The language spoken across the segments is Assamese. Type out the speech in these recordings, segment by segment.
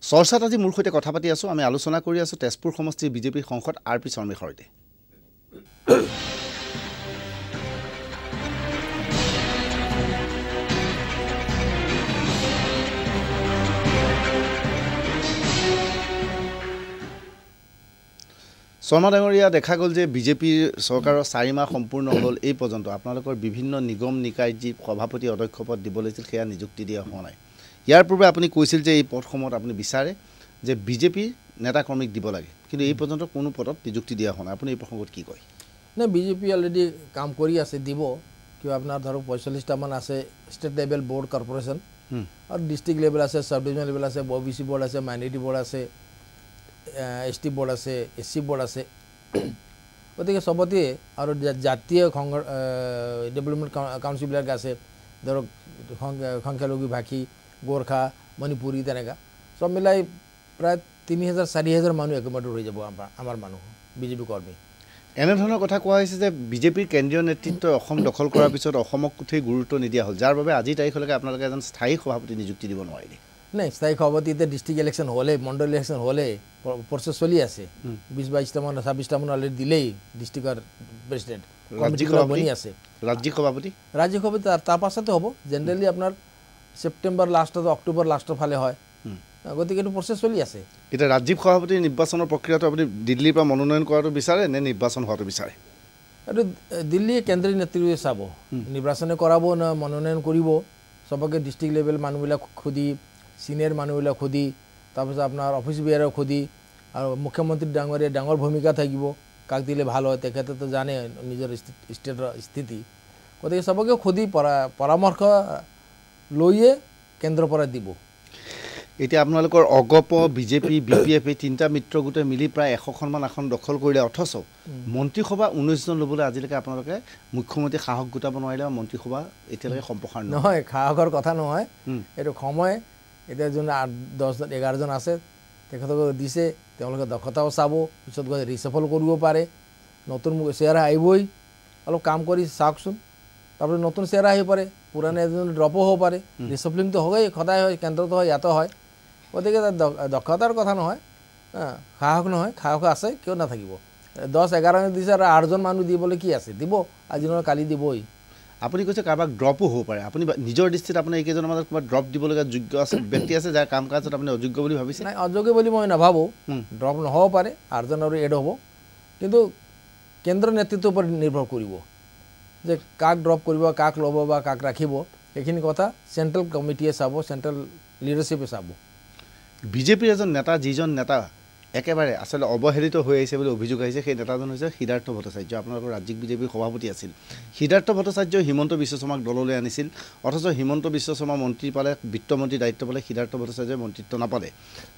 চৰ্চাত আজি মোৰ সৈতে কথা পাতি আছোঁ আমি আলোচনা কৰি আছোঁ তেজপুৰ সমষ্টিৰ বিজেপিৰ সাংসদ আৰ পি শৰ্মাৰ সৈতে শৰ্মা ডাঙৰীয়া দেখা গ'ল যে বিজেপিৰ চৰকাৰৰ 4 মাহ সম্পূৰ্ণ হ'ল এই পৰ্যন্ত আপোনালোকৰ বিভিন্ন নিগম নিকায় যি সভাপতি অধ্যক্ষ পদ দিব লাগিছিল সেয়া নিযুক্তি দিয়া হোৱা নাই ইয়াৰ পূৰ্বে আপুনি কৈছিল যে এই পদসমূহত আপুনি বিচাৰে যে বিজেপিৰ নেতা কৰ্মীক দিব লাগে কিন্তু এই পৰ্যন্ত কোনো পদত নিযুক্তি দিয়া হোৱা নাই আপুনি এই প্ৰসংগত কি কয় না বিজেপি অলৰেডি কাম কৰি আছে দিব কিয় আপোনাৰ ধৰক 45টা মান আছে ষ্টেট লেভেল বোৰ্ড কৰ্পোৰেচন আৰু ডিস্ট্ৰিক্ট লেভেল আছে সাব ডিভিজন লেভেল আছে ওবিসি বোৰ্ড আছে মাইনৰিটি বোৰ্ড আছে এসটি বোৰ্ড আছে এসসি বোৰ্ড আছে গতিকে সবতে আৰু জাতীয় ডেভেলপমেণ্ট কাউন্সিলবিলাক আছে ধৰক সংখ্যালঘু ভাষী গোৰ্খা মণিপুৰী তেনেকা সব মিলাই প্ৰায় 3000-4000 মানুহ একমাত্ৰ হৈ যাব আমাৰ মানুহ বিজেপি কৰ্মী এনেধৰণৰ কথা কোৱা হৈছে যে বিজেপিৰ কেন্দ্ৰীয় নেতৃত্বই অসম দখল কৰাৰ পিছত অসমক কোঠেই গুৰুত্ব নিদিয়া হ'ল যাৰ বাবে আজি তাৰিখলৈকে আপোনালোকে এজন স্থায়ী সভাপতি নিযুক্তি দিব নোৱাৰিলে নাই স্থায়ী সভাপতি এতিয়া ডিস্ট্ৰিক্ট ইলেকশ্যন হ'লে মণ্ডল ইলেকশ্যন হ'লে প্ৰচেছ চলি আছে 20-22টা মান 26টা মান অলৰেডি দিলেই ডিস্ট্ৰিক্টৰ প্ৰেচিডেণ্ট ৰাজ্যিক বনি আছে ৰাজ্যিক সভাপতি তাৰ পাছতে হ'ব জেনেৰেলি আপোনাৰ ছেপ্টেম্বৰ লাষ্টত অক্টোবৰ লাষ্টৰ ফালে হয় গতিকে এইটো প্ৰচেছ চলি আছে এতিয়া ৰাজ্যিক সভাপতি নিৰ্বাচনৰ প্ৰক্ৰিয়াটো আপুনি দিল্লীৰ পৰা মনোনয়ন কৰাটো বিচাৰে নে নিৰ্বাচন হোৱাটো বিচাৰে এইটো দিল্লীয়ে কেন্দ্ৰীয় নেতৃত্বই চাব নিৰ্বাচনে কৰাব না মনোনয়ন কৰিব সবকে ডিস্ট্ৰিক্ট লেভেল মানুহবিলাক খুদি সিনিয়ৰ মানুহবিলাক খুদি তাৰপিছত আপোনাৰ অফিচ বিয়াৰক খুদি আৰু মুখ্যমন্ত্ৰী ডাঙৰ ভূমিকা থাকিব কাক দিলে ভাল হয় তেখেতেতো জানে নিজৰ ষ্টেটৰ স্থিতি গতিকে সবকে খুদি পৰামৰ্শ লৈয়ে কেন্দ্ৰৰ পৰা দিব এতিয়া আপোনালোকৰ অগপ বিজেপি বিপিএফ এই তিনিটা মিত্ৰ গোটে মিলি প্ৰায় 100খনমান আসন দখল কৰিলে অথচ মন্ত্ৰীসভা 19 জন ল'বলৈ আজিলৈকে আপোনালোকে মুখ্যমন্ত্ৰী সাহস গোটাব নোৱাৰিলে মন্ত্ৰীসভা এতিয়ালৈকে সম্প্ৰসাৰণ নহয় সাহসৰ কথা নহয় এইটো সময় এতিয়া যোন 10-11 জন আছে তেখেতক দিছে তেওঁলোকে দক্ষতাও চাব পিছত গৈ ৰিসফল কৰিব পাৰে নতুন চেয়াৰ আহিবই অলপ কাম কৰি চাওকচোন তারপরে নতুন চেহারা হয়ে পড়ে পুরানো এজন ড্রপও হব পারে রিসফলিং তো হবেই সদায় হয় কেন্দ্রত হয় ইয়াতো হয় গতিকে দক্ষতার কথা নহয় সাহস নহয় সাহস আছে কিয় নাথাকিব 10-11 দিছে আৰু 8 জন মানুহ দিবলৈ কি আছে দিব আজি নহয় কালি দিবই আপুনি কৈছে কাবাক ড্ৰপও হ'ব পাৰে আপুনি নিজৰ দৃষ্টিত আপুনি এইকেইজনৰ মাজত কিবা ড্ৰপ দিবলগা যোগ্য আছে ব্যক্তি আছে যাৰ কাম কাজত আপুনি অযোগ্য বুলি ভাবিছে নাই অযোগ্য বুলি মই নাভাবো ড্ৰপ নহব পাৰে 8 জন আৰু এড হ'ব কিন্তু কেন্দ্ৰ নেতৃত্বৰ ওপৰত নিৰ্ভৰ কৰিব যে কাক ড্ৰপ কৰিব কাক ল'ব বা কাক ৰাখিব এইখিনি কথা সেন্ট্ৰাল কমিটিয়ে চাব সেন্ট্ৰাল লিডাৰশিপে চাব বিজেপিৰ এজন নেতা যিজন নেতা একেবাৰে আসলে অবহেলিত হৈ আহিছে বুলি অভিযোগ আহিছে সেই নেতাজন হৈছে সিদ্ধাৰ্থ ভট্টাচাৰ্য আপোনালোকৰ ৰাজ্যিক বিজেপিৰ সভাপতি আছিল সিদ্ধাৰ্থ ভট্টাচাৰ্য হিমন্ত বিশ্ব শৰ্মাক দললৈ আনিছিল অথচ হিমন্ত বিশ্ব শৰ্মা মন্ত্ৰী পালে বিত্তমন্ত্ৰী দায়িত্ব পালে সিদ্ধাৰ্থ ভট্টাচাৰ্যই মন্ত্ৰিত্ব নাপালে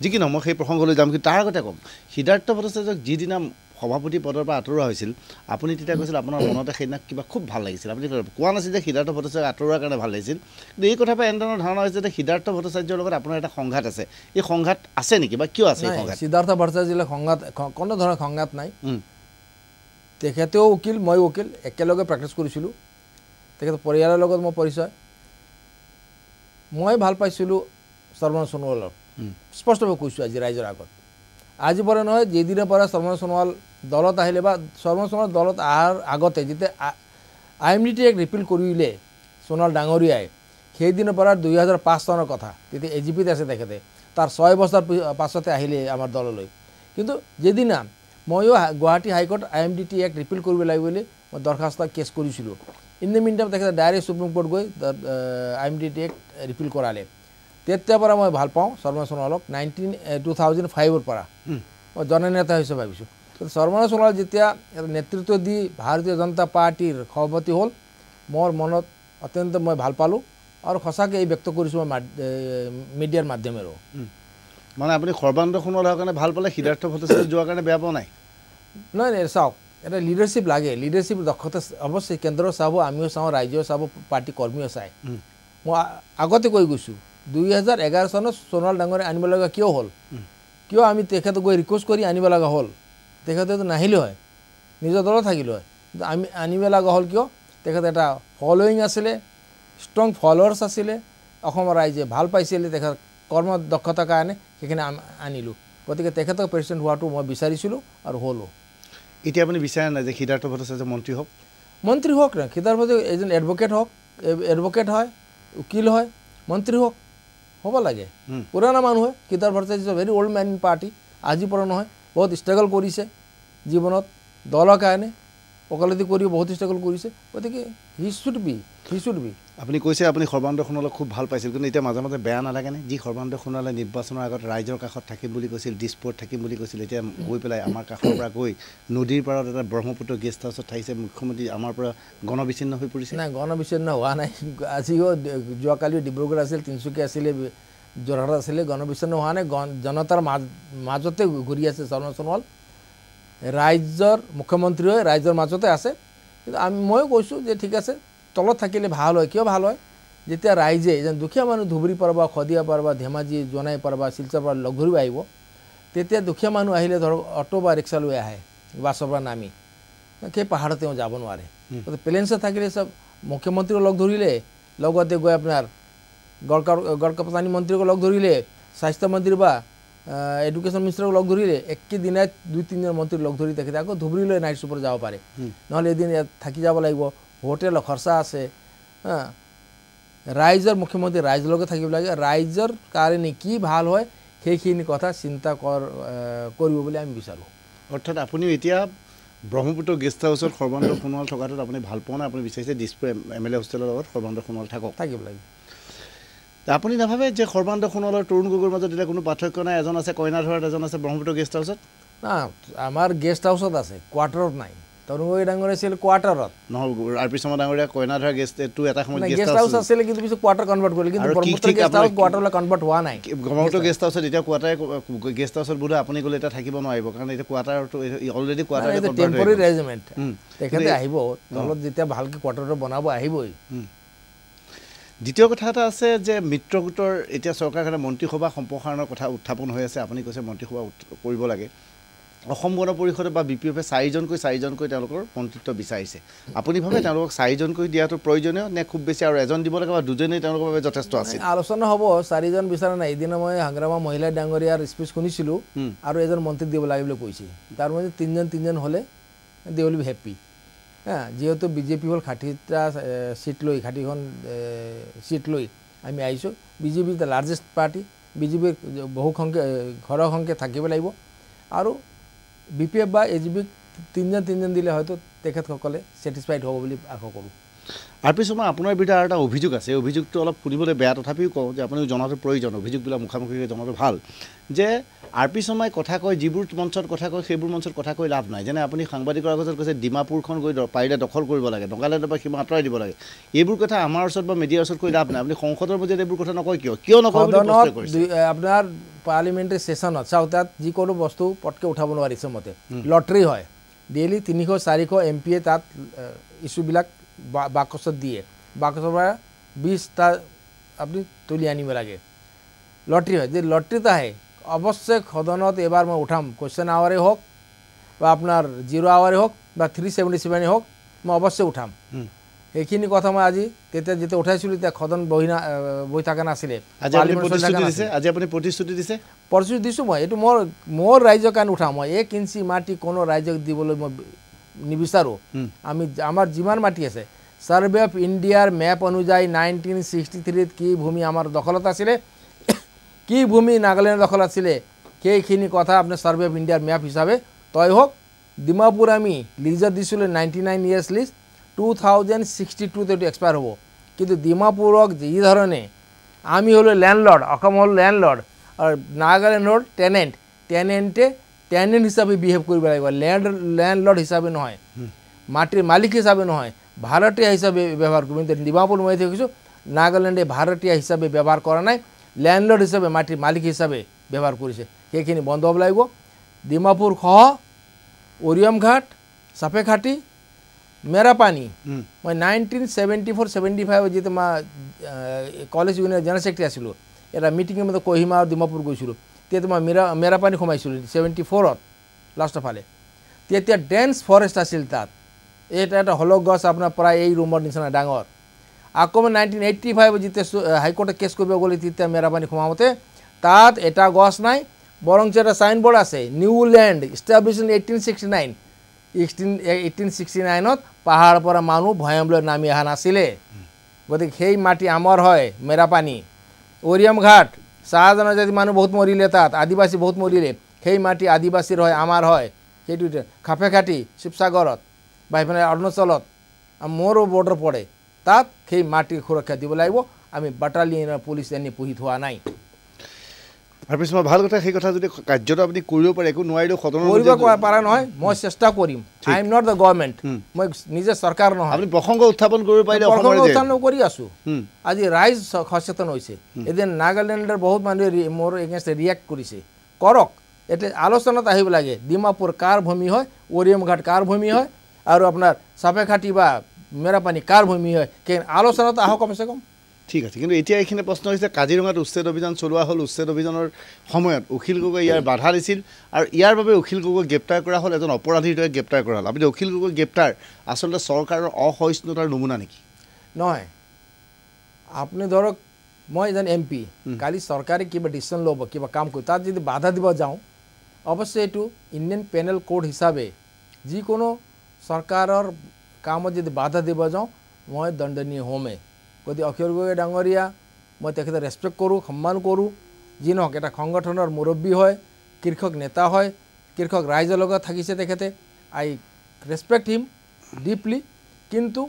যি কি নহওক সেই প্ৰসংগলৈ যাম কিন্তু তাৰ আগতে কম সিদ্ধাৰ্থ ভট্টাচাৰ্যক যিদিনা সভাপতি পদৰ পৰা আঁতৰোৱা হৈছিল আপুনি তেতিয়া কৈছিল আপোনাৰ মনতে সেইদিনা কিবা খুব ভাল লাগিছিল আপুনি কোৱা নাছিল যে সিদ্ধাৰ্থ ভট্টাচাৰ্যক আঁতৰোৱাৰ কাৰণে ভাল লাগিছিল কিন্তু এই কথাৰ পৰা এনেধৰণৰ ধাৰণা হৈছে যে সিদ্ধাৰ্থ ভট্টাচাৰ্যৰ লগত আপোনাৰ এটা সংঘাত আছে এই সংঘাত আছে নেকি বা কিয় আছে সংঘাত সিদ্ধাৰ্থ ভট্টাচাৰ্যৰ সংঘাত কোনো ধৰণৰ সংঘাত নাই তেখেতেও উকিল মই উকিল একেলগে প্ৰেক্টিছ কৰিছিলোঁ তেখেত পৰিয়ালৰ লগত মই পৰিচয় মই ভাল পাইছিলোঁ সৰ্বানন্দ সোণোৱালক স্পষ্টভাৱে কৈছোঁ আজি ৰাইজৰ আগত আজি পৰা নহয় যেদিনৰ পৰা সৰ্বানন্দ সোণোৱাল দলত আহিলে বা সৰ্বানন্দ সোণোৱাল দলত অহাৰ আগতে যেতিয়া IMDT এক ৰিপিল কৰিলে সোণোৱাল ডাঙৰীয়াই সেইদিনৰ পৰা 2005 চনৰ কথা তেতিয়া AGPত আছে তেখেতে তাৰ 6 বছৰ পাছতে আহিলে আমাৰ দললৈ কিন্তু যেদিনা ময়ো গুৱাহাটী হাইকোৰ্ট IMDT এক ৰিপিল কৰিব লাগিব বুলি মই দৰখাস্ত কেছ কৰিছিলোঁ ইন দ্য মিনটাইম তেখেতে ডাইৰেক্ট সুপ্ৰিম কোৰ্ট গৈ IMDT এক ৰিপিল কৰালে তেতিয়াৰ পৰা মই ভাল পাওঁ সৰ্বানন্দ সোণোৱালক 2005ৰ পৰা মই জননেতা হিচাপে ভাবিছোঁ সৰ্বানন্দ সোণোৱাল যেতিয়া নেতৃত্ব দি ভাৰতীয় জনতা পাৰ্টিৰ সভাপতি হ'ল মোৰ মনত অত্যন্ত মই ভাল পালোঁ আৰু সঁচাকৈ এই ব্যক্ত কৰিছোঁ মই মিডিয়াৰ মাধ্যমেৰেও মানে আপুনি সৰ্বানন্দ সোণোৱালৰ কাৰণে ভাল পালে সিদ্ধাৰ্থ ভট্টাচাৰ্য যোৱাৰ কাৰণে বেয়া পোৱা নাই নহয় চাওক এটা লিডাৰশ্বিপ লাগে লিডাৰশ্বিপ দক্ষতা অৱশ্যে কেন্দ্ৰ চাব আমিও চাওঁ ৰাজ্যও চাব পাৰ্টি কৰ্মীও চায় মই আগতে কৈ গৈছোঁ 2011 চনত সোণোৱাল ডাঙৰীয়া আনিব লগা কিয় হ'ল কিয় আমি তেখেতক গৈ ৰিকুৱেষ্ট কৰি আনিব লগা হ'ল তেখেতেতো নাহিলে হয় নিজৰ দলত থাকিলে হয় কিন্তু আমি আনিব লগা হ'ল কিয় তেখেত এটা ফলোয়িং আছিলে ষ্ট্ৰং ফলোৱাৰ্ছ আছিলে অসমৰ ৰাইজে ভাল পাইছিলে তেখেত কৰ্ম দক্ষতাৰ কাৰণে সেইখিনি আনিলোঁ গতিকে তেখেতক প্ৰেচিডেণ্ট হোৱাটো মই বিচাৰিছিলোঁ আৰু হ'লোঁ এতিয়া আপুনি বিচাৰে নাই যে সিদ্ধাৰ্থ ভট্টাচাৰ্য মন্ত্ৰী হওক মন্ত্ৰী হওক না সিদ্ধাৰ্থ ভট্টাচাৰ্য এজন এডভকেট হয় উকিল হয় মন্ত্ৰী হওক হ'ব লাগে পুৰণা মানুহ হয় Siddhartha Bhattacharya is a very old man in party আজিৰ পৰা নহয় বহুত ষ্ট্ৰাগল কৰিছে জীৱনত দলৰ কাৰণে ওকালতি কৰি বহুত ষ্ট্ৰাগল কৰিছে গতিকে হি শুড বি আপুনি কৈছে আপুনি সৰ্বানন্দ সোণোৱালক খুব ভাল পাইছিল কিন্তু এতিয়া মাজে মাজে বেয়া নালাগেনে যি সৰ্বানন্দ সোণোৱালে নিৰ্বাচনৰ আগত ৰাইজৰ কাষত থাকিম বুলি কৈছিল দিছপুৰত থাকিম বুলি কৈছিল এতিয়া গৈ পেলাই আমাৰ কাষৰ পৰা গৈ নদীৰ পাৰত এটা ব্ৰহ্মপুত্ৰ গেষ্ট হাউচত থাকিছে মুখ্যমন্ত্ৰী আমাৰ পৰা গণবিচ্ছিন্ন হৈ পৰিছে নাই গণবিচ্ছিন্ন হোৱা নাই আজিও যোৱাকালি ডিব্ৰুগড় আছিল তিনিচুকীয়া আছিলে যোৰহাট আছিলে গণবিচ্ছিন্ন হোৱা নাই জনতাৰ মাজতে ঘূৰি আছে সৰ্বানন্দ সোণোৱাল ৰাজ্যৰ মুখ্যমন্ত্ৰী হৈ ৰাজ্যৰ মাজতে আছে কিন্তু ময়ো কৈছোঁ যে ঠিক আছে তলত থাকিলে ভাল হয় কিয় ভাল হয় যেতিয়া ৰাইজে এজন দুখীয়া মানুহ ধুবুৰী পৰা বা শদিয়া পৰা বা ধেমাজি জোনাই পৰা বা শিলচৰ পৰা লগ ধৰিব আহিব তেতিয়া দুখীয়া মানুহ আহিলে ধৰক অটো বা ৰিক্সা লৈ আহে বাছৰ পৰা নামি সেই পাহাৰত তেওঁ যাব নোৱাৰে প্লেনছে থাকিলে চব মুখ্যমন্ত্ৰীক লগ ধৰিলে লগতে গৈ আপোনাৰ গড়কাপ্তানি মন্ত্ৰীক লগ ধৰিলে স্বাস্থ্যমন্ত্ৰী বা এডুকেশ্যন মিনিষ্টাৰক লগ ধৰিলে একেদিনাই 2-3জন মন্ত্ৰীক লগ ধৰি তেখেতে আকৌ ধুবুৰীলৈ নাইট চুপাৰ যাব পাৰে নহ'লে এদিন ইয়াত থাকি যাব লাগিব হোটেলৰ খৰচা আছে ৰাইজৰ মুখ্যমন্ত্ৰী ৰাইজৰ লগত থাকিব লাগে ৰাইজৰ কাৰণে কি ভাল হয় সেইখিনি কথা চিন্তা কৰিব বুলি আমি বিচাৰোঁ অৰ্থাৎ আপুনি এতিয়া ব্ৰহ্মপুত্ৰ গেষ্ট হাউচত সৰ্বানন্দ সোণোৱাল থকাটোত আপুনি ভাল পোৱা নাই আপুনি বিচাৰিছে দিছপুৰ MLA হোষ্টেলৰ লগত সৰ্বানন্দ সোণোৱাল থাকিব লাগে আপুনি নাভাবে যে সৰ্বানন্দ সোণোৱাল আৰু তৰুণ গগৈৰ মাজত এতিয়া কোনো পাৰ্থক্য নাই এজন আছে কইনাধৰাত এজন আছে ব্ৰহ্মপুত্ৰ গেষ্ট হাউচত না আমাৰ গেষ্ট হাউচত আছে কোৱাৰ্টাৰত নাই তৰুণ গগৈ ডাঙৰ আছিল কোৱাৰ্টাৰত নহয় RP শৰ্মা ডাঙৰীয়া কইনাধৰা গেষ্টটো এটা সময়ত গেষ্ট হাউচ আছিল কিন্তু পিছত কোৱাৰ্টাৰ কনভাৰ্ট কৰিলে কিন্তু ব্ৰহ্মপুত্ৰ গেষ্ট হাউচ কোৱাৰ্টাৰলৈ কনভাৰ্ট হোৱা নাই ব্ৰহ্মপুত্ৰ গেষ্ট হাউচত এতিয়া কোৱাৰ্টাৰ গেষ্ট হাউচত বোধ আপুনি গ'লে এতিয়া থাকিব নোৱাৰিব কাৰণ এতিয়া কোৱাৰ্টাৰটো অলৰেডি কোৱাৰ্টাৰ টেম্পৰাৰী ৰেজিমেণ্ট তেখেতে আহিব তলত যেতিয়া ভালকৈ কোৱাৰ্টাৰটো বনাব আহিবই দ্বিতীয় কথা এটা আছে যে মিত্ৰগোটৰ এতিয়া চৰকাৰখনে মন্ত্ৰীসভা সম্প্ৰসাৰণৰ কথা উত্থাপন হৈ আছে আপুনি কৈছে মন্ত্ৰীসভা কৰিব লাগে অসম গণ পৰিষদে বা BPF-এ 4জনকৈ তেওঁলোকৰ মন্ত্ৰিত্ব বিচাৰিছে আপুনি ভাবে তেওঁলোকক 4জনকৈ দিয়াটো প্ৰয়োজনীয় নে খুব বেছি আৰু এজন দিব লাগে বা দুজনেই তেওঁলোকৰ বাবে যথেষ্ট আছে আলোচনা হ'ব 4জন বিচাৰা নাই এদিন মই হাংগ্ৰামা মহিলা ডাঙৰীয়াৰ স্পীচ শুনিছিলোঁ আৰু এজন মন্ত্ৰী দিব লাগে বুলি কৈছে তাৰ মাজত 3জন হ'লে দে উইল বি হেপী যেহেতু বিজেপি হ'ল 60টা সিট লৈ 60খন সিট লৈ আমি আহিছোঁ বিজেপি দ্য লাৰ্জেষ্ট পাৰ্টি বিজেপিৰ বহু ঘৰৰ সংখ্যা থাকিব লাগিব আৰু BPF বা AGP-ক 3জন দিলে হয়তো তেখেতসকলে ছেটিছফাইড হ'ব বুলি আশা কৰোঁ RP শৰ্মা আপোনাৰ বিৰুদ্ধে আৰু এটা অভিযোগ আছে অভিযোগটো অলপ শুনিবলৈ বেয়া তথাপিও কওঁ যে আপুনি জনাটো প্ৰয়োজন অভিযোগবিলাক মুখামুখিকৈ জনাটো ভাল যে RP শৰ্মাই কথা কয় যিবোৰ মঞ্চত কথা কয় সেইবোৰ মঞ্চত কথা কৈ লাভ নাই যেনে আপুনি সাংবাদিকৰ আগত কৈছে ডিমাপুৰখন গৈ পাৰিলে দখল কৰিব লাগে নগালেণ্ডৰ পৰা সীমা আঁতৰাই দিব লাগে এইবোৰ কথা আমাৰ ওচৰত বা মিডিয়াৰ ওচৰত কৈ লাভ নাই আপুনি সংসদৰ মাজত এইবোৰ কথা নকয় কিয় নকয় আপোনাৰ পাৰ্লিমেণ্টাৰী ছেছনত চাওক তাত যিকোনো বস্তু পটকৈ উঠাব নোৱাৰিছে মতে লটাৰী হয় ডেইলি 300-400 MP-য়ে তাত ইছ্যুবিলাক বাকচত দিয়ে বাকচৰ পৰা 20টা আপুনি তুলি আনিব লাগে লটাৰী হয় যে লটাৰীত আহে অৱশ্যে সদনত এবাৰ মই উঠাম কুৱেশ্যন আৱাৰে হওক বা আপোনাৰ 0 আৱাৰে হওক বা 377 হওক মই অৱশ্যে উঠাম এইখিনি কথা মই আজি তেতিয়া যেতিয়া উঠাইছিলোঁ তেতিয়া সদন বহি থকা নাছিলে আজি আপুনি প্ৰতিশ্ৰুতি দিছোঁ মই এইটো মোৰ ৰাইজৰ কাৰণে উঠাম মই 1 ইঞ্চি মাটি কোনো ৰাইজক দিবলৈ মই নিবিচাৰোঁ আমি আমাৰ যিমান মাটি আছে সাৰ্ভে অফ ইণ্ডিয়াৰ মেপ অনুযায়ী 1963 কি ভূমি আমাৰ দখলত আছিলে কি ভূমি নাগালেণ্ডৰ দখলত আছিলে সেইখিনি কথা আপুনি সাৰ্ভে অফ ইণ্ডিয়াৰ মেপ হিচাপে তই হওক ডিমাপুৰ আমি লিজত দিছিলোঁ 99 ইয়াৰ্ছ লিজ 2062 তে এক্সপায়াৰ হ'ব কিন্তু ডিমাপুৰক যি ধৰণে আমি হলো ল্যান্ডলৰ্ড অসম হল ল্যান্ডলৰ্ড আৰ নাগাল্যান্ড হল টেনেন্টে টেনেন্ট হিসাবে বিহেভ কৰিব লাগিব ল্যান্ডলৰ্ড হিসাবে নহয় মাটিৰ মালিক হিসাবে নহয় ভাড়াটিয়া হিসাবে ব্যবহাৰ কৰব কিন্তু ডিমাপুৰ মই দেখিছো নাগাল্যান্ডে ভাড়াটিয়া হিসাবে ব্যবহাৰ কৰা নাই ল্যান্ডলৰ্ড হিসাবে মাটিৰ মালিক হিসাবে ব্যবহাৰ কৰিছে সেইখিনি বন্ধ হ'ব লাগিব ডিমাপুৰ খহ ওৰিয়ম ঘাট সাপেখাটি मेरा पानी मैं 1974-75 जेते मैं कॉलेज यूनियन जनरल सेक्रेटरी आसिलो एटा मीटिंग में कोहिमा और डिमापुर गइसिलो ते मैं मेरा पानी खमाइसिलो 74 लास्ट फाले ते डेन्स फरेस्ट आसिल तात एटा हलो गस अपना प्राय এই ৰুমৰ নিচিনা ডাঙৰ আকৌ 1985 যেতে হাইকোৰ্টে কেস কৰিব গলি তেতিয়া মেৰা পানী খমাওতে তাত এটা গছ নাই, বৰঞ্চ এটা সাইনবোৰ্ড আছে নিউ ল্যান্ড এস্টাবলিশ ইন 1869। 1869 পাহাড়ৰ পৰা মানুহ ভৈয়ামলৈ নামি অহা নাছিলে। গতিকে সেই মাটি আমাৰ হয়, মেৰাপানী অৰিয়াম ঘাট শাহজাহানৰ যদি মানুহ বহুত মৰিলে, তাত আদিবাসী বহুত মৰিলে, সেই মাটি আদিবাসীৰ হয়, আমাৰ হয়। সেইটো খাপেখাটি শিৱসাগৰত বা এইফালে অৰুণাচলত মোৰো বৰ্ডাৰ পৰে, তাত সেই মাটিৰ সুৰক্ষা দিব লাগিব। আমি বাটালিয়নৰ পুলিচ এনে পুহি থোৱা নাই। তাৰপিছত ভাল কথা, সেই কথা যদি কাৰ্যত আপুনি কৰিব পাৰে, একো নোৱাৰিলেও কৰিব পাৰে নহয়, মই চেষ্টা কৰিম। I am not the government, মই নিজে চৰকাৰ নহয়। আপুনি প্ৰসংগ উত্থাপন কৰিব পাৰিলে উত্থাপন কৰি আছো। আজি ৰাইজ সচেতন হৈছে। এদিন নাগালেণ্ডৰ বহুত মানুহে মোৰ এগেইনষ্ট ৰিয়েক্ট কৰিছে, কৰক। এতিয়া আলোচনাত আহিব লাগে, ডিমাপুৰ কাৰ ভূমি হয়, অৰিয়াম ঘাট কাৰ ভূমি হয়, আৰু আপোনাৰ চাপেখাটি বা মেৰাপানী কাৰ ভূমি হয়, আলোচনাত আহক কমচে কম। ঠিক আছে, কিন্তু এতিয়া এইখিনি প্ৰশ্ন হৈছে, কাজিৰঙাত উচ্ছেদ অভিযান চলোৱা হ'ল। উচ্ছেদ অভিযানৰ সময়ত অখিল গগৈ ইয়াৰ বাধা দিছিল, আৰু ইয়াৰ বাবে অখিল গগৈ গ্ৰেপ্তাৰ কৰা হ'ল, এজন অপৰাধীৰ দৰে গ্ৰেপ্তাৰ কৰা হ'ল। আপুনি অখিল গগৈ গ্ৰেপ্তাৰ আচলতে চৰকাৰৰ অসহিষ্ণুতাৰ নমুনা নেকি? নহয়, আপুনি ধৰক মই এজন MP, কালি চৰকাৰে কিবা ডিচিশ্যন ল'ব, কিবা কাম কৰি, তাত যদি বাধা দিব যাওঁ, অৱশ্যে এইটো ইণ্ডিয়ান পেনেল কোড হিচাপে যিকোনো চৰকাৰৰ কামত যদি বাধা দিব যাওঁ, মই দণ্ডনীয় হ'মেই। গতিকে অখিল গগৈ ডাঙৰীয়া, মই তেখেতক ৰেচপেক্ট কৰোঁ, সন্মান কৰোঁ। যি নহওক, এটা সংগঠনৰ মুৰব্বী হয়, কৃষক নেতা হয়, কৃষক ৰাইজৰ লগত থাকিছে তেখেতে। আই ৰেচপেক্ট হিম ডিপলি। কিন্তু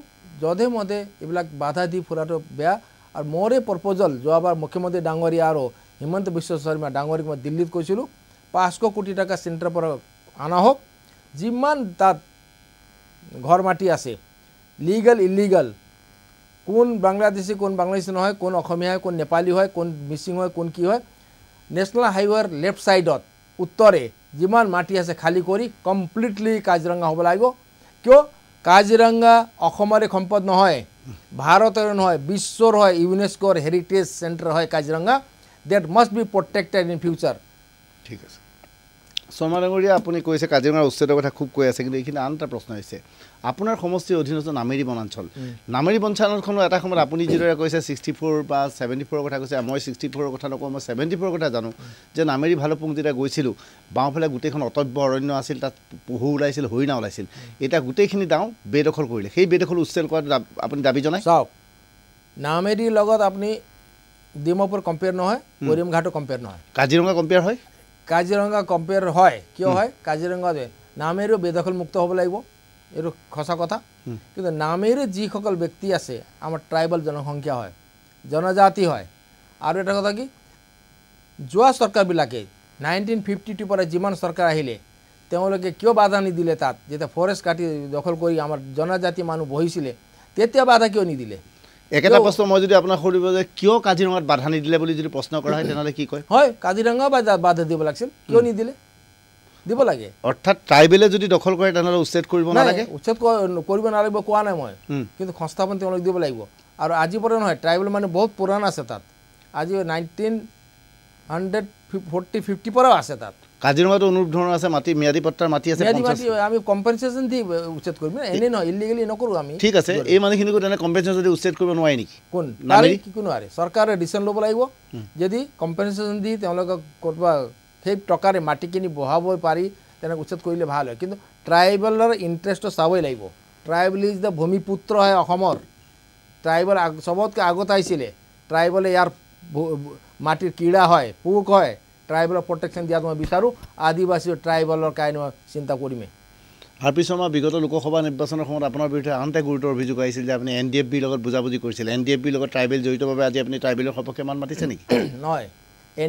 যধে মধে এইবিলাক বাধা দি ফুৰাটো বেয়া। আৰু মোৰে প্ৰপ'জল, যোৱাবাৰ মুখ্যমন্ত্ৰী ডাঙৰীয়া আৰু হিমন্ত বিশ্ব শৰ্মা ডাঙৰীক মই দিল্লীত কৈছিলোঁ, 500 কোটি টকা চেণ্টাৰৰ পৰা অনা হওক। যিমান তাত ঘৰ মাটি আছে, লিগেল ইলিগেল, কোন বাংলাদেশী, কোন বাংলাদেশী নহয়, কোন অসমীয়া হয়, কোন নেপালী হয়, কোন মিচিং হয়, কোন কি হয়, নেশ্যনেল হাইৱেৰ লেফ্ট ছাইডত উত্তৰে যিমান মাটি আছে খালী কৰি কমপ্লিটলি কাজিৰঙা হ'ব লাগিব। কিয়? কাজিৰঙা অসমৰে সম্পদ নহয়, ভাৰতৰ নহয়, বিশ্বৰ হয়, ইউনেস্কোৰ হেৰিটেজ চেণ্টাৰ হয় Kaziranga. That must be protected in future. ঠিক আছে, শৰ্মা ডাঙৰীয়া, আপুনি কৈছে কাজিৰঙাৰ উচ্ছেদৰ কথা খুব কৈ আছে, কিন্তু এইখিনি আন এটা প্ৰশ্ন হৈছে, আপোনাৰ সমষ্টিৰ অধীনত নামেৰি বনাঞ্চল, নামেৰি বনাঞ্চলখনো এটা সময়ত আপুনি যিদৰে কৈছে 64 বা 74 কথা কৈছে, মই 64 কথা নকওঁ, মই 74 কথা জানো, যে নামেৰি ভালুকপুং যেতিয়া গৈছিলোঁ, বাওঁফালে গোটেইখন অটব্য অৰণ্য আছিল, তাত পহু ওলাইছিল, হৰিণা ওলাইছিল। এতিয়া গোটেইখিনি গাঁও বেদখল কৰিলে, সেই বেদখল উচ্ছেদ কৰাত আপুনি দাবী জনায়? চাওক, নামেৰিৰ লগত আপুনি ডিমাপুৰ কম্পেয়াৰ নহয়, অৰিয়াম ঘাটো কম্পেয়াৰ নহয়। কাজিৰঙা কম্পেয়াৰ হয়? কাজিৰঙা কম্পেয়াৰ হয়। কিয় হয়? কাজিৰঙা নামেৰিও বেদখল মুক্ত হ'ব লাগিব, এইটো সঁচা কথা। কিন্তু নামেৰিৰ যিসকল ব্যক্তি আছে, আমাৰ ট্ৰাইবেল জনসংখ্যা হয়, জনজাতি হয়। আৰু এটা কথা কি, যোৱা চৰকাৰবিলাকে 1952 পৰা যিমান চৰকাৰ আহিলে, তেওঁলোকে কিয় বাধা নিদিলে? তাত যেতিয়া ফৰেষ্ট কাটি দখল কৰি আমাৰ জনজাতি মানুহ বহিছিলে, তেতিয়া বাধা কিয় নিদিলে? একেটা প্ৰশ্ন মই যদি আপোনাক সুধিব যে কিয় কাজিৰঙাত বাধা নিদিলে বুলি যদি প্ৰশ্ন কৰা হয়, তেনেহ'লে কি কয়? হয়, কাজিৰঙা বাধা দিব লাগিছিল, কিয় নিদিলে? দিব লাগে। অৰ্থাৎ ট্ৰাইবেলে যদি দখল কৰে তেনেহ'লে উচ্ছেদ কৰিব নালাগে? উচ্ছেদ কৰিব নালাগিব কোৱা নাই মই, কিন্তু সংস্থাপন তেওঁলোকে দিব লাগিব। আৰু আজিৰ পৰা নহয়, ট্ৰাইবেল মানুহ বহুত পুৰাণ আছে তাত, আজি 1940-50 পৰাও আছে তাত। কাজিৰঙাতো অনুৰূপ ধৰণৰ আছে, মাটি ম্যাদী পট্টাৰ মাটি আছে, আমি কম্পেনচেশ্যন দি উচ্ছেদ কৰিম, এনেই নহয়, ইলিগেলি নকৰোঁ আমি। ঠিক আছে, এই মানুহখিনিকো তেনে কম্পেনচেশ্যন যদি উচ্ছেদ কৰিব নোৱাৰে নেকি? কোন নোৱাৰে? চৰকাৰে ডিচিশ্যন ল'ব লাগিব, যদি কম্পেনচেশ্যন দি তেওঁলোকক ক'ৰবাত সেই টকাৰে মাটি কিনি বহাব পাৰি, তেনেকৈ উচ্ছেদ কৰিলে ভাল হয়। কিন্তু ট্ৰাইবেলৰ ইণ্টাৰেষ্টটো চাবই লাগিব। ট্ৰাইবেল ইজ দ্য ভূমিপুত্ৰ হয় অসমৰ। ট্ৰাইবেল চবতকৈ আগত আহিছিলে, ট্ৰাইবেলে ইয়াৰ মাটিৰ কীড়া হয়, পোক হয়। ট্ৰাইবেলৰ প্ৰটেকশ্যন দিয়াটো মই বিচাৰোঁ, আদিবাসী ট্ৰাইবেলৰ কাৰণে মই চিন্তা কৰিমেই। আৰ.পি. শৰ্মা, বিগত লোকসভা নিৰ্বাচনৰ সময়ত আপোনাৰ বিৰুদ্ধে আন এটা গুৰুতৰ অভিযোগ আহিছিল যে আপুনি NDFBৰ লগত বুজাবুজি কৰিছিল। NDFBৰ লগত ট্ৰাইবেল জড়িত বাবে আজি আপুনি ট্ৰাইবেলৰ সপক্ষে মান মাতিছে নেকি? নহয়,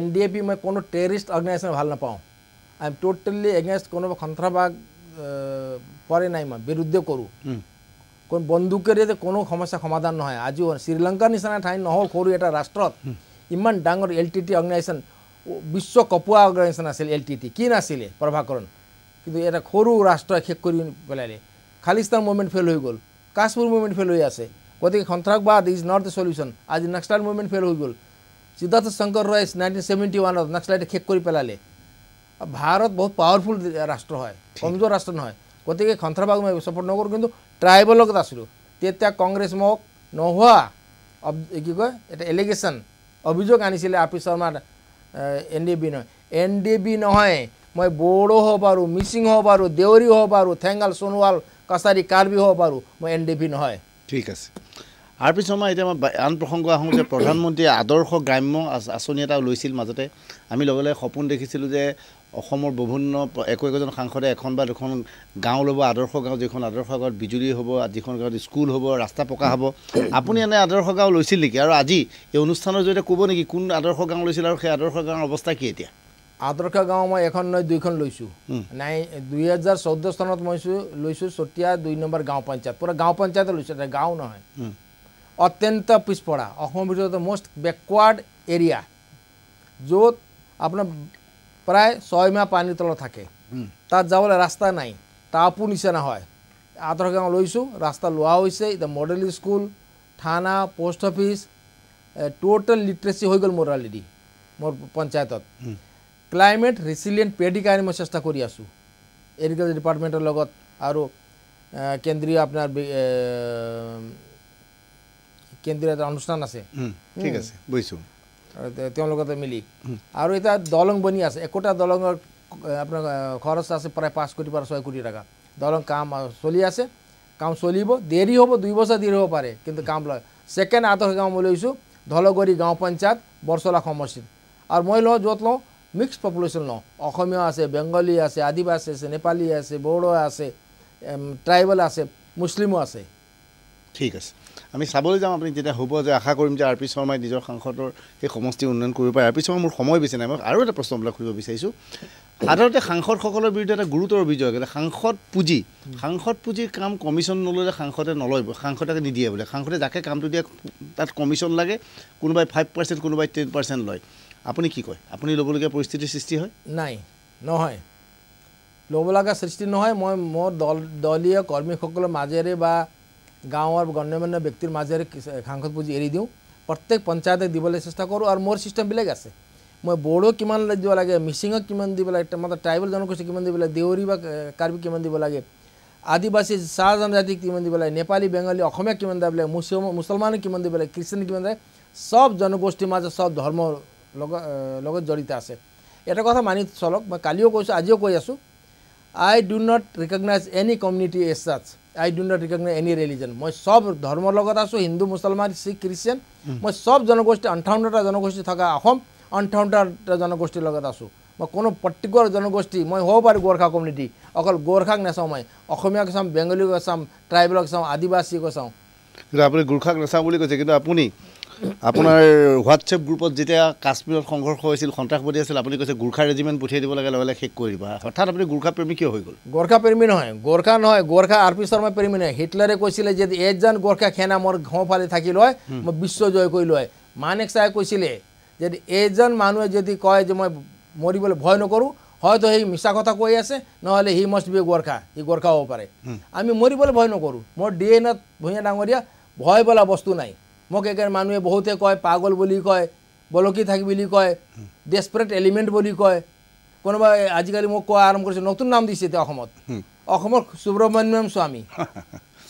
NDFB মই কোনো টেৰৰিষ্ট অৰ্গেনাইজেশ্যন ভাল নাপাওঁ। আই এম টোটেলি এগেইনষ্ট কোনোবা সন্ত্ৰাসবাদ পৰে নাই, মই বিৰুদ্ধে কৰোঁ। কোন বন্দুকেৰে যে কোনো সমস্যা সমাধান নহয়। আজিও শ্ৰীলংকাৰ নিচিনা ঠাই নহওক, সৰু এটা ৰাষ্ট্ৰত ইমান ডাঙৰ LTT অৰ্গেনাইজেশ্যন, বিশ্ব কপোৱা অৰ্গেনাইজেশ্যন আছিল LTT, কি নাছিলে প্ৰভাকৰণ, কিন্তু এটা সৰু ৰাষ্ট্ৰই শেষ কৰি পেলালে। খালিস্তান মুভমেণ্ট ফেইল হৈ গ'ল, কাশ্মীৰ মুভমেণ্ট ফেইল হৈ আছে। গতিকে সন্ত্ৰাসবাদ ইজ নট দ্য সলিউশ্যন। আজি নক্সালাইট মুভমেণ্ট ফেইল হৈ গ'ল। সিদ্ধাৰ্থ শংকৰ ৰয় 1971 নক্সালাইটে শেষ কৰি পেলালে। ভাৰত বহুত পাৱাৰফুল ৰাষ্ট্ৰ হয়, কমজোৰ ৰাষ্ট্ৰ নহয়। গতিকে সন্ত্ৰাসবাদ মই ছাপোৰ্ট নকৰোঁ, কিন্তু ট্ৰাইবেলৰ লগত আছিলোঁ। তেতিয়া কংগ্ৰেছ মোক নোহোৱা কি কয় এটা এলিগেশ্যন, অভিযোগ আনিছিলে আৰ.পি. শৰ্মাৰ NDB নহয় NDB নহয় মই বড়ো হ'ব পাৰোঁ মিচিং হ'ব পাৰোঁ দেউৰী হ'ব পাৰোঁ থেঙাল সোণোৱাল কাছাৰী কাৰ্বি হ'ব পাৰোঁ মই NDB নহয় ঠিক আছে আৰ পি শৰ্মা এতিয়া মই আন প্ৰসংগ আহোঁ যে প্ৰধানমন্ত্ৰীয়ে আদৰ্শ গ্ৰাম্য আঁচনি এটা লৈছিল মাজতে আমি লগে লগে সপোন দেখিছিলোঁ যে অসমৰ বিভিন্ন একোজন সাংসদে এখন বা দুখন গাঁও ল'ব আদৰ্শ গাঁও যিখন আদৰ্শ গাঁৱত বিজুলী হ'ব যিখন গাঁৱত স্কুল হ'ব ৰাস্তা পকা হ'ব আপুনি এনে আদৰ্শ গাঁও লৈছিল নেকি আৰু আজি এই অনুষ্ঠানৰ জৰিয়তে ক'ব নেকি কোন আদৰ্শ গাঁও লৈছিল আৰু সেই আদৰ্শ গাঁৱৰ অৱস্থা কি এতিয়া আদৰ্শ গাঁও মই এখন নহয় দুইখন লৈছোঁ নাই 2014 চনত মই লৈছোঁ চতিয়া 2 নম্বৰ গাঁও পঞ্চায়ত পুৰা গাঁও পঞ্চায়তে লৈছোঁ এটা গাঁও নহয় অত্যন্ত পিছপৰা অসমৰ ভিতৰত মষ্ট বেকৱাৰ্ড এৰিয়া য'ত আপোনাৰ প্ৰায় 6 মাহ পানীৰ তলত থাকে তাত যাবলৈ ৰাস্তা নাই তাপো নিচিনা হয় আদৰ্শ গাঁও লৈছোঁ ৰাস্তা লোৱা হৈছে এতিয়া মডেল স্কুল থানা পোষ্ট অফিচ টোটেল লিটাৰেচি হৈ গ'ল মোৰ অলৰেডি মোৰ পঞ্চায়তত ক্লাইমেট ৰেচিলিয়েণ্ট পেডি কাৰণে মই চেষ্টা কৰি আছোঁ এগ্ৰিকালচাৰ ডিপাৰ্টমেণ্টৰ লগত আৰু কেন্দ্ৰীয় আপোনাৰ কেন্দ্ৰীয় এটা অনুষ্ঠান আছে ঠিক আছে বুজিছোঁ তেওঁৰ লগতে মিলি আৰু এটা দলং বনি আছে একোটা দলঙৰ আপোনাৰ খৰচ আছে প্ৰায় 5 কোটি পৰা 6 কোটি টকা দলং কাম চলি আছে কাম চলিব দেৰি হ'ব 2 বছৰ দেৰি হ'ব পাৰে কিন্তু কাম লয় ছেকেণ্ড আদৰ্শ গাঁও মই লৈছোঁ ধলগৰি গাঁও পঞ্চায়ত বৰচলা সমষ্টিত আৰু মই লওঁ য'ত লওঁ মিক্স পপুলেশ্যন লওঁ অসমীয়া আছে বেংগলী আছে আদিবাসী আছে নেপালী আছে বড়ো আছে ট্ৰাইবেল আছে মুছলিমো আছে ঠিক আছে আমি চাবলৈ যাম আপুনি যেতিয়া হ'ব যে আশা কৰিম যে আৰ পি শৰ্মাই নিজৰ সাংসদৰ সেই সমষ্টি উন্নয়ন কৰিব পাৰে আৰ পি শৰ্মা মোৰ সময় বেছি নাই মই আৰু এটা প্ৰশ্নবিলাক সুধিব বিচাৰিছোঁ সাধাৰণতে সাংসদসকলৰ বিৰুদ্ধে এটা গুৰুতৰ অভিযোগ সাংসদ পুঁজিৰ কাম কমিশ্যন নল'লে সাংসদে নলয় সাংসদকে নিদিয়ে বোলে সাংসদে যাকে কামটো দিয়ে তাত কমিশ্যন লাগে কোনোবাই 5% কোনোবাই 10% লয় আপুনি কি কয় আপুনি ল'বলগীয়া পৰিস্থিতিৰ সৃষ্টি হয় নাই নহয় ল'ব লগা সৃষ্টি নহয় মই মোৰ দলীয় কৰ্মীসকলৰ মাজেৰে বা গাঁৱৰ গণ্যমান্য ব্যক্তিৰ মাজেৰে সাংসদ পুঁজি এৰি দিওঁ প্ৰত্যেক পঞ্চায়তক দিবলৈ চেষ্টা কৰোঁ আৰু মোৰ চিষ্টেম বেলেগ আছে মই বড়ো কিমান দিব লাগে মিচিঙক কিমান দিব লাগে মানে ট্ৰাইবেল জনগোষ্ঠী কিমান দিব লাগে দেউৰী বা কাৰ্বি কিমান দিব লাগে আদিবাসী চাহ জনজাতিক কিমান দিব লাগে নেপালী বেংগলী অসমীয়া কিমান দিব লাগে মুছলমানক কিমান দিব লাগে খ্ৰীষ্টান কিমান দিয়ে সব জনগোষ্ঠীৰ মাজত সব ধৰ্মৰ লগত জড়িত আছে এটা কথা মানি চলক মই কালিও কৈছোঁ আজিও কৈ আছোঁ I do not recognize any community as such. I do not recognize any religion. মই সব ধৰ্মৰ লগত আছোঁ হিন্দু মুছলমান শিখ খ্ৰীষ্টান মই সব জনগোষ্ঠী 58টা জনগোষ্ঠী থকা অসম 58টা জনগোষ্ঠীৰ লগত আছোঁ মই কোনো পাৰ্টিকুলাৰ জনগোষ্ঠী মই হ'ব পাৰোঁ গোৰ্খা কমিউনিটি অকল গোৰ্খাক নাচাওঁ মই অসমীয়াক চাম বেংগলীক চাম ট্ৰাইবেলক চাওঁ আদিবাসীক চাওঁ কিন্তু আপুনি গোৰ্খাক নাচাওঁ বুলি কৈছে কিন্তু আপুনি আপোনাৰ হোৱাটছএপ গ্ৰুপত যেতিয়া কাশ্মীৰত সংঘৰ্ষ হৈছিল সন্ত্ৰাসবাদী আছিল আপুনি কৈছে গোৰ্খা ৰেজিমেণ্ট পঠিয়াই দিব লাগে লগে লগে শেষ কৰি দিবা হঠাৎ আপুনি গোৰ্খা প্ৰেমী কিয় হৈ গ'ল গোৰ্খা প্ৰেমী নহয় গোৰ্খা আৰ পি শৰ্মা প্ৰেমী নহয় হিটলাৰে কৈছিলে যে এজন গোৰ্খা সেনা মোৰ ঘাঁওফালে থাকিল হয় মই বিশ্ব জয় কৰিলোঁ হয় মানেক চাহে কৈছিলে যে এজন মানুহে যদি কয় যে মই মৰিবলৈ ভয় নকৰোঁ হয়তো সেই মিছা কথা কৈ আছে নহ'লে হি মাষ্ট বি গোৰ্খা হি গোৰ্খা হ'ব পাৰে আমি মৰিবলৈ ভয় নকৰোঁ মোৰ DNA ভূঞা ডাঙৰীয়া ভয় বোলা বস্তু নাই মোক একে মানুহে বহুতে কয় পাগল বুলি কয় বলকি থাকি বুলি কয় ডেছপাৰেট এলিমেণ্ট বুলি কয় কোনোবাই আজিকালি মোক কোৱা আৰম্ভ কৰিছে নতুন নাম দিছে এতিয়া অসমৰ সুব্ৰমণ্যম স্বামী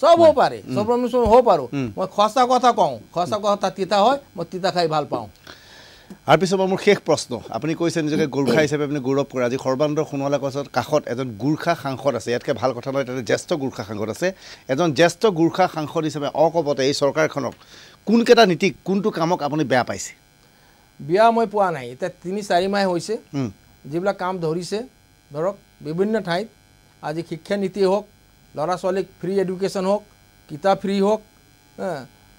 সব হ'ব পাৰে সুব্ৰমণ্যম স্বামী হ'ব পাৰোঁ মই সঁচা কথা কওঁ সঁচা কথা তিতা হয় মই তিতা খাই ভাল পাওঁ আৰ পি শৰ্মা মোৰ শেষ প্ৰশ্ন আপুনি কৈছে নিজকে গোৰ্খা হিচাপে আপুনি গৌৰৱ কৰে আজি সৰ্বানন্দ সোণোৱালৰ কাষত এজন গোৰ্খা সাংসদ আছে ইয়াতকৈ ভাল কথা নহয় তাতে জ্যেষ্ঠ গোৰ্খা সাংসদ আছে এজন জ্যেষ্ঠ গোৰ্খা সাংসদ হিচাপে অকপতে এই চৰকাৰখনক কোনকেইটা নীতি কোনটো কামক আপুনি বেয়া পাইছে বেয়া মই পোৱা নাই এতিয়া 3-4 মাহ হৈছে যিবিলাক কাম ধৰিছে ধৰক বিভিন্ন ঠাইত আজি শিক্ষা নীতি হওক ল'ৰা ছোৱালীক ফ্ৰী এডুকেশ্যন হওক কিতাপ ফ্ৰী হওক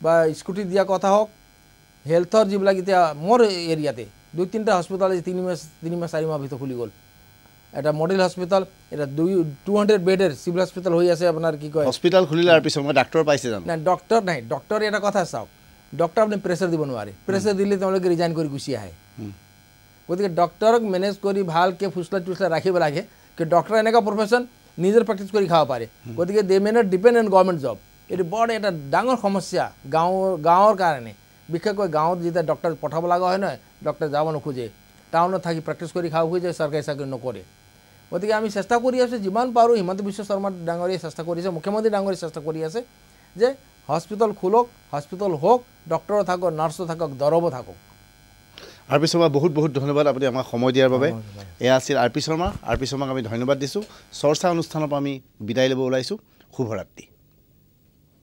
বা স্কুটি দিয়া কথা হওক হেল্থৰ যিবিলাক এতিয়া মোৰ এৰিয়াতে 2-3টা হস্পিটেল 3-4 মাহ ভিতৰত খুলি গ'ল এটা মডেল হস্পিটেল এটা 200 বেডৰ চিভিল হস্পিটেল হৈ আছে আপোনাৰ কি কয় হস্পিটেল খুলিলে আৰু পিছত মই ডাক্তৰ পাইছে জানো নাই ডক্টৰ এটা কথা চাওক ডক্টৰ আপুনি প্ৰেছাৰ দিব নোৱাৰে প্ৰেছাৰ দিলে তেওঁলোকে ৰিজাইন কৰি গুচি আহে গতিকে ডক্টৰক মেনেজ কৰি ভালকৈ ফুচলা টুচলা ৰাখিব লাগে কি ডক্টৰ এনেকুৱা প্ৰফেশ্যন নিজৰ প্ৰেক্টিছ কৰি খাব পাৰে গতিকে they may not depend on government job এইটো বৰ এটা ডাঙৰ সমস্যা গাঁৱৰ কাৰণে বিশেষকৈ গাঁৱত যেতিয়া ডক্টৰ পঠাব লগা হয় নহয় ডক্টৰ যাব নোখোজে টাউনত থাকি প্ৰেক্টিছ কৰি খাব খোজে চৰকাৰী চাকৰি নকৰে গতিকে আমি চেষ্টা কৰি আছোঁ যিমান পাৰোঁ হিমন্ত বিশ্ব শৰ্মা ডাঙৰীয়ে চেষ্টা কৰিছে মুখ্যমন্ত্ৰী ডাঙৰীয়ে চেষ্টা কৰি আছে যে হস্পিটেল খোলক হস্পিটেল হওক ডক্টৰো থাকক নাৰ্ছো থাকক দৰবো থাকক আৰ পি শৰ্মা বহুত বহুত ধন্যবাদ আপুনি আমাক সময় দিয়াৰ বাবে এয়া আছিল আৰ পি শৰ্মাক আমি ধন্যবাদ দিছোঁ চৰ্চা অনুষ্ঠানৰ পৰা আমি বিদায় ল'ব ওলাইছোঁ শুভৰাত্ৰি